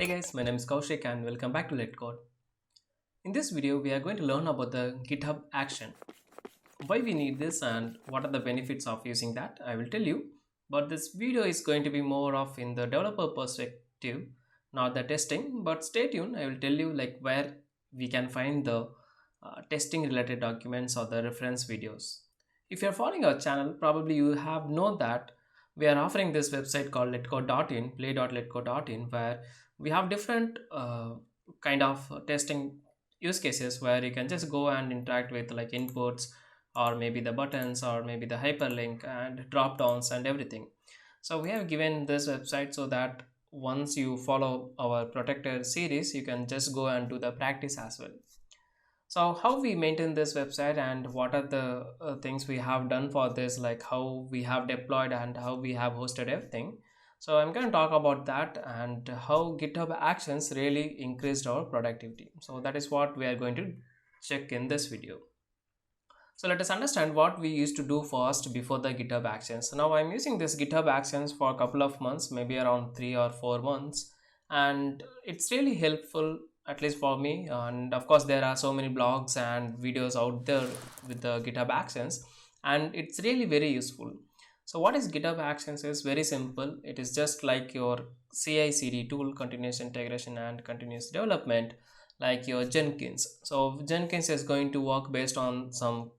Hey guys, my name is Koushik and welcome back to LetCode. In this video, we are going to learn about the GitHub Action. Why we need this and what are the benefits of using that, I will tell you. But this video is going to be more of in the developer perspective, not the testing. But stay tuned, I will tell you like where we can find the testing related documents or the reference videos. If you're following our channel, probably you have known that we are offering this website called letcode.in, play.letcode.in, where we have different kind of testing use cases where you can just go and interact with like inputs or maybe the buttons or maybe the hyperlink and drop downs and everything. So we have given this website so that once you follow our Protractor series, you can just go and do the practice as well. So how we maintain this website and what are the things we have done for this, like how we have deployed and how we have hosted everything. So I'm going to talk about that and how GitHub Actions really increased our productivity. So that is what we are going to check in this video. So let us understand what we used to do first before the GitHub Actions. So now I'm using this GitHub Actions for a couple of months, maybe around 3 or 4 months, and it's really helpful, at least for me. And of course there are so many blogs and videos out there with the GitHub Actions, and it's really very useful. So what is GitHub Actions is very simple. It is just like your CI/CD tool, continuous integration and continuous development, like your Jenkins. So Jenkins is going to work based on some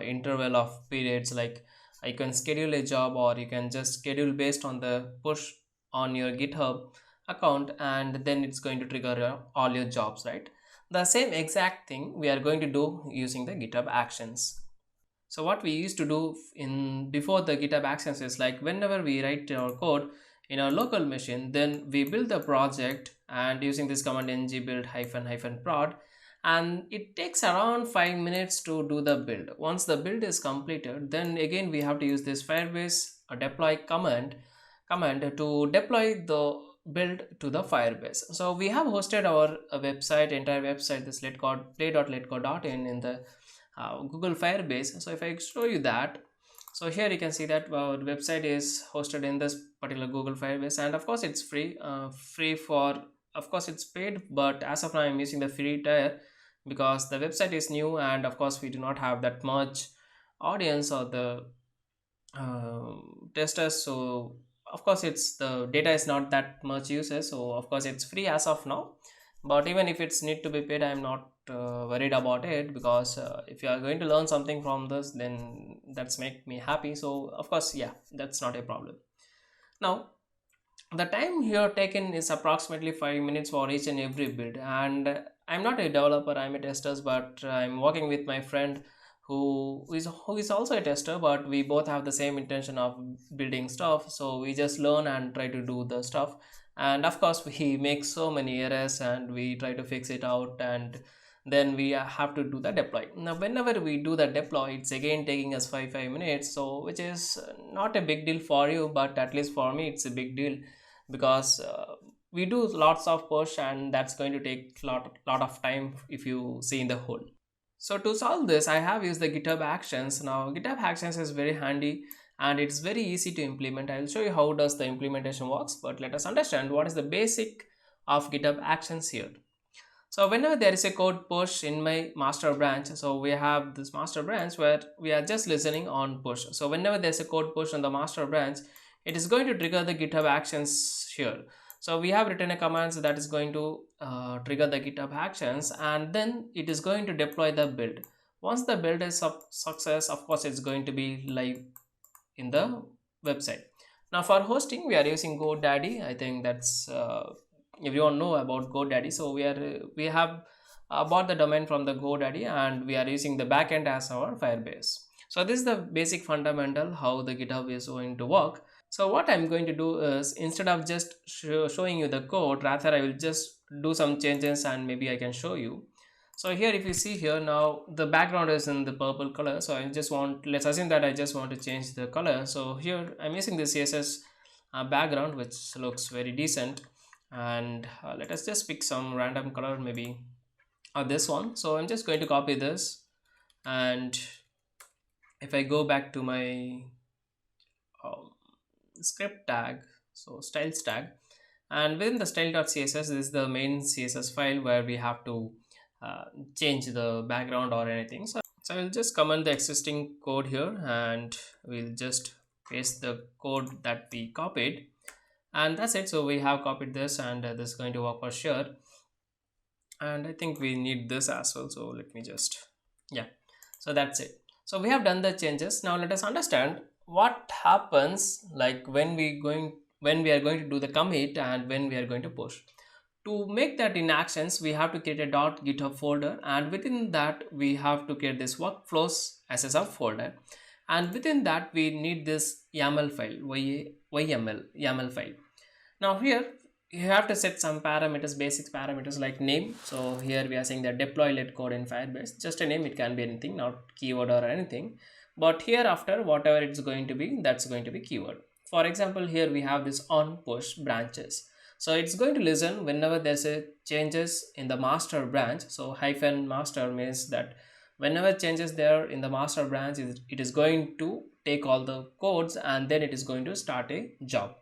interval of periods, like you can schedule a job or you can just schedule based on the push on your GitHub account, and then it's going to trigger all your jobs, right? The same exact thing we are going to do using the GitHub Actions. So what we used to do in before the GitHub Actions is like whenever we write our code in our local machine, then we build the project and using this command ng build -- prod, and it takes around 5 minutes to do the build. Once the build is completed, then again we have to use this FireBase deploy command to deploy the build to the FireBase. So we have hosted our entire website, this letcode play.letcode.in in the Google Firebase. So if I show you that, so here you can see that our website is hosted in this particular Google Firebase, and of course it's free. Of course it's paid, but as of now I'm using the free tier because the website is new, and of course we do not have that much audience or the testers. So of course it's the data is not that much users, so of course it's free as of now. But even if it's need to be paid, I'm not worried about it, because if you are going to learn something from this, then that's make me happy. So of course, yeah, that's not a problem. Now the time here taken is approximately 5 minutes for each and every build, and I'm not a developer, I'm a tester, but I'm working with my friend who is also a tester, but we both have the same intention of building stuff. So we just learn and try to do the stuff, and of course we make so many errors and we try to fix it out, and then we have to do the deploy. Now whenever we do the deploy, it's again taking us 5 minutes, so which is not a big deal for you, but at least for me it's a big deal, because we do lots of push and that's going to take lot of time if you see in the whole. So to solve this, I have used the GitHub Actions. Now GitHub Actions is very handy and it's very easy to implement. I will show you how does the implementation works, but let us understand what is the basic of GitHub Actions here. So whenever there is a code push in my master branch, so we have this master branch where we are just listening on push. So whenever there's a code push on the master branch, it is going to trigger the GitHub Actions here. So we have written a command that is going to trigger the GitHub Actions, and then it is going to deploy the build. Once the build is success, of course it's going to be live in the website. Now for hosting, we are using GoDaddy. I think that's everyone know about GoDaddy. So we have bought the domain from the GoDaddy, and we are using the backend as our Firebase. So this is the basic fundamental how the GitHub is going to work. So what I'm going to do is, instead of just showing you the code, rather I will just do some changes and maybe I can show you. So here if you see here, now the background is in the purple color, so I just want, let's assume that I just want to change the color. So here I'm using the CSS background, which looks very decent, and let us just pick some random color, maybe this one. So I'm just going to copy this, and if I go back to my script tag, so styles tag, And within the style.css, this is the main CSS file where we have to uh, change the background or anything. So I'll just comment the existing code here, and we'll just paste the code that we copied, and that's it. So we have copied this, and this is going to work for sure. And I think we need this as well, so let me just, yeah, so that's it. So we have done the changes. Now let us understand what happens like when we are going to do the commit and when we are going to push. To make that in actions, we have to create a .github folder, and within that we have to create this workflows as a subfolder, and within that we need this YAML file, YAML file. Now here you have to set some parameters, basic parameters like name. So here we are saying that deploy LetCode in Firebase, just a name, it can be anything, not keyword or anything, but here after whatever it's going to be, that's going to be keyword. For example, here we have this on push branches, so it's going to listen whenever there's a changes in the master branch. So hyphen master means that whenever changes there in the master branch, it is going to take all the codes and then it is going to start a job.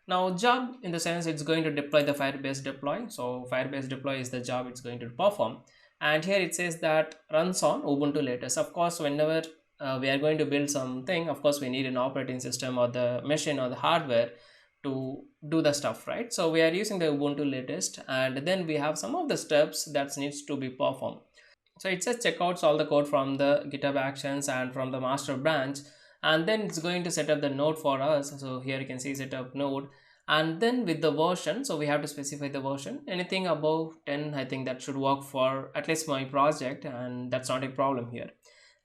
Now job in the sense it's going to deploy the Firebase deploy. So Firebase deploy is the job it's going to perform. And here it says that runs on Ubuntu latest. Of course, whenever we are going to build something, of course we need an operating system or the machine or the hardware to do the stuff, right? So we are using the Ubuntu latest, and then we have some of the steps that needs to be performed. So it says checkouts all the code from the GitHub Actions and from the master branch, and then it's going to set up the node for us. So here you can see set up node, and then with the version, so we have to specify the version. Anything above 10, I think that should work for at least my project, and that's not a problem here.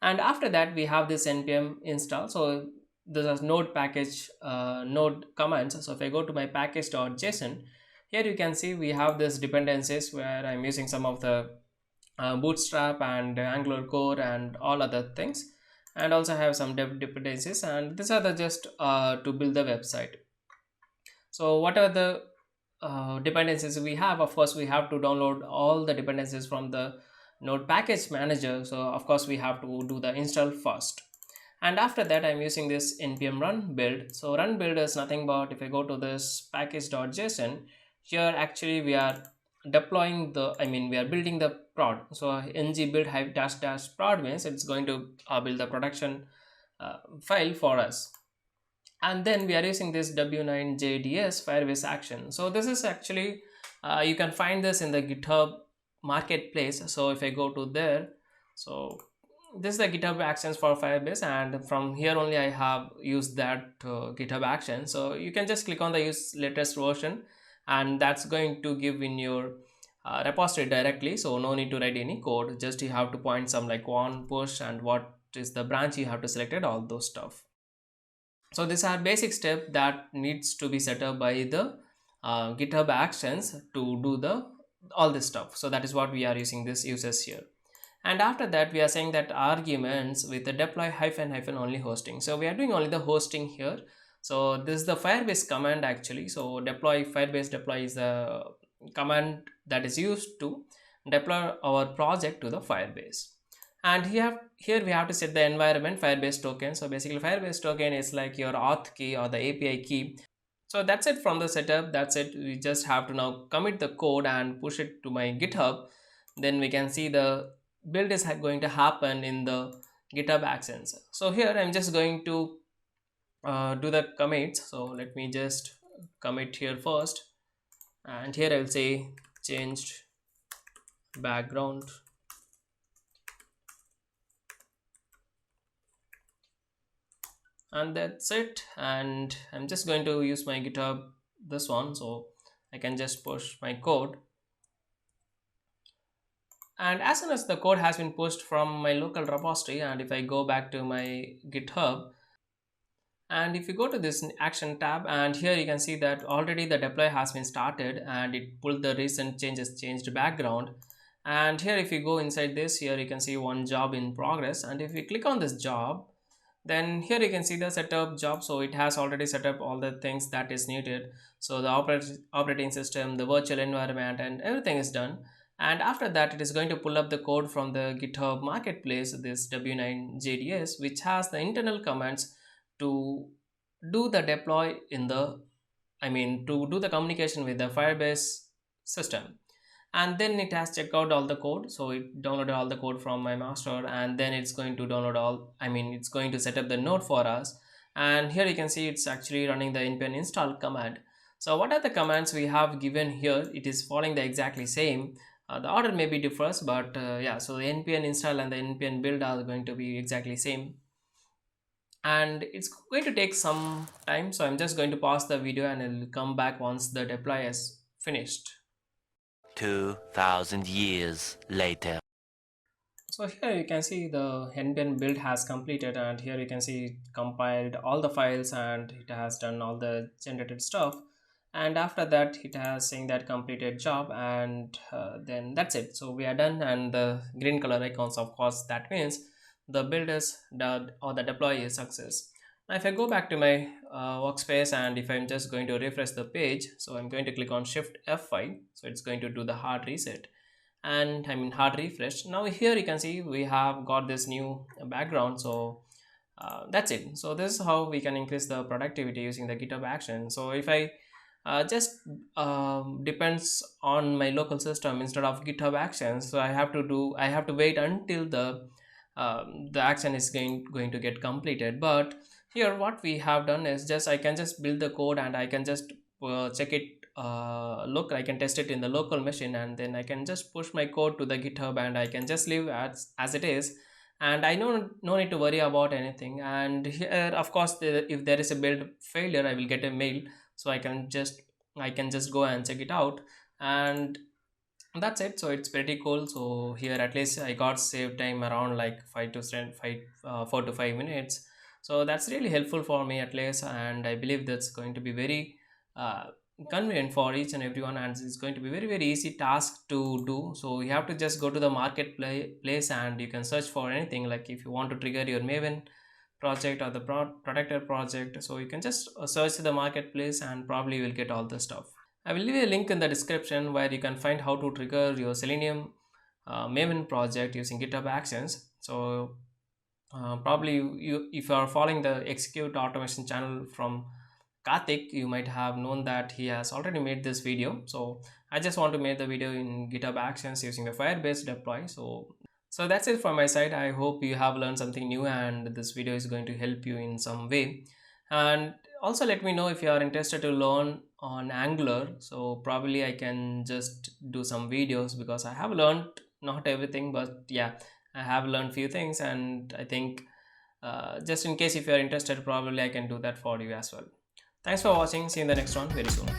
And after that we have this npm install. So this is node package node commands. So if I go to my package.json, here you can see we have this dependencies where I'm using some of the bootstrap and angular core and all other things, and also have some dev dependencies, and these are the just to build the website. So whatever the dependencies we have, of course we have to download all the dependencies from the node package manager. So of course we have to do the install first, and after that I'm using this npm run build. So run build is nothing but, if I go to this package.json, here actually we are deploying the, we are building the prod. So ng build --- prod means it's going to build the production file for us. And then we are using this w9jds Firebase action. So this is actually you can find this in the GitHub marketplace. So if I go to there, so this is the GitHub actions for Firebase, and from here only I have used that GitHub action. So you can just click on the use latest version, and that's going to give in your repository directly. So no need to write any code, just you have to point some like on push and what is the branch you have to select it, all those stuff. So these are basic step that needs to be set up by the GitHub actions to do the all this stuff. So that is what we are using this uses here. And after that we are saying that arguments with the deploy -- only hosting. So we are doing only the hosting here. So this is the Firebase command actually. So deploy Firebase deploy is the command that is used to deploy our project to the Firebase. And here we have to set the environment Firebase token. So basically Firebase token is like your auth key or the API key. So that's it from the setup. That's it. We just have to now commit the code and push it to my GitHub. Then we can see the build is going to happen in the GitHub actions. So here I'm just going to do the commits. So let me just commit here first, and here I'll say changed background, and that's it. And I'm just going to use my GitHub this one, so I can just push my code. And as soon as the code has been pushed from my local repository, and if I go back to my GitHub, and if you go to this action tab, and here you can see that already the deploy has been started and it pulled the recent changes, changed background. And here if you go inside this, here you can see one job in progress, and if you click on this job, then here you can see the setup job. So it has already set up all the things that is needed. So the operating system, the virtual environment, and everything is done. And after that it is going to pull up the code from the GitHub marketplace, this w9jds, which has the internal commands to do the deploy in the to do the communication with the Firebase system. And then it has checked out all the code, so it downloaded all the code from my master, and then it's going to download all, it's going to set up the node for us. And here you can see it's actually running the npm install command. So what are the commands we have given here? It is following the exactly same. The order maybe differs, but yeah, so the npm install and the npm build are going to be exactly same, and it's going to take some time. So I'm just going to pause the video and I'll come back once the deploy is finished. 2,000 years later. So here you can see the npm build has completed, and here you can see it compiled all the files and it has done all the generated stuff. And after that it has saying that completed job, and then that's it. So we are done, and the green color icons, of course, that means the build is done or the deploy is success. Now if I go back to my workspace, and if I'm just going to refresh the page, so I'm going to click on Shift F5, so it's going to do the hard reset, and hard refresh. Now here you can see we have got this new background. So that's it. So this is how we can increase the productivity using the GitHub Action. So if I just depends on my local system instead of GitHub Actions, so I have to wait until the action is going to get completed. But here what we have done is just I can just build the code, and I can just check it, look, I can test it in the local machine, and then I can just push my code to the GitHub, and I can just leave as it is, and I no need to worry about anything. And here, of course, if there is a build failure, I will get a mail, so I can just go and check it out, and that's it. So it's pretty cool. So here at least I got save time around like 4 to 5 minutes. So that's really helpful for me at least, and I believe that's going to be very uh, convenient for each and everyone, and it's going to be very easy task to do. So you have to just go to the marketplace and you can search for anything, like if you want to trigger your Maven project or the Protractor project, so you can just search the marketplace and probably you will get all the stuff. I will leave a link in the description where you can find how to trigger your Selenium Maven project using GitHub Actions. So probably if you are following the execute automation channel from Karthik, you might have known that he has already made this video. So I just want to make the video in GitHub Actions using the Firebase deploy. So that's it from my side. I hope you have learned something new, and this video is going to help you in some way. And also let me know if you are interested to learn on Angular. So probably I can just do some videos, because I have learned not everything, but yeah, I have learned few things, and I think just in case if you are interested, probably I can do that for you as well. Thanks for watching. See you in the next one very soon.